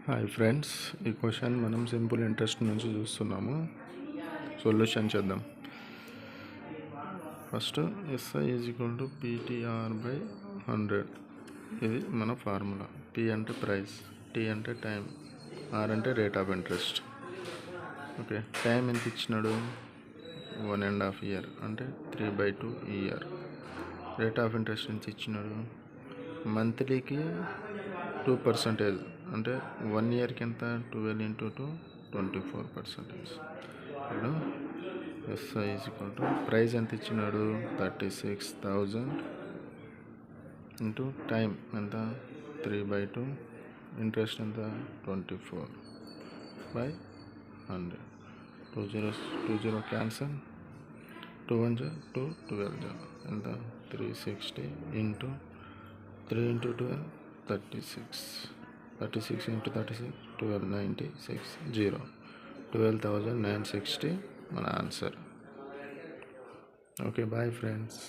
Hi friends, ఈ question మనం simple interest నుంచి చూస్తున్నాము. సొల్యూషన్ చేద్దాం. First SI is equal to PTR by 100. ఇది మన ఫార్ములా. పి అంటే ప్రైస్, టీ అంటే టైం, ఆర్ అంటే rate of interest. Okay, time ఎంత ఇచ్చినాడు? 1.5 year అంటే 3/2 ఇయర్. రేట్ ఆఫ్ ఇంట్రెస్ట్ ఎంత ఇచ్చినాడు? మంత్లీకి 2% అంటే 1 yearకి ఎంత? 12 × 2 24%. ఇప్పుడు SI is equal to price ఎంత ఇచ్చినాడు? 36,000 ఇంటూ టైం ఎంత? 3/2, ఇంట్రెస్ట్ ఎంత? 24/100. 2 0 క్యాన్సల్, 2 1 2 12 ఎంత? 360 ఇంటూ 3 × 12 36. 36 × 36 1296 0. 12,960 మన ఆన్సర్. Okay, bye friends.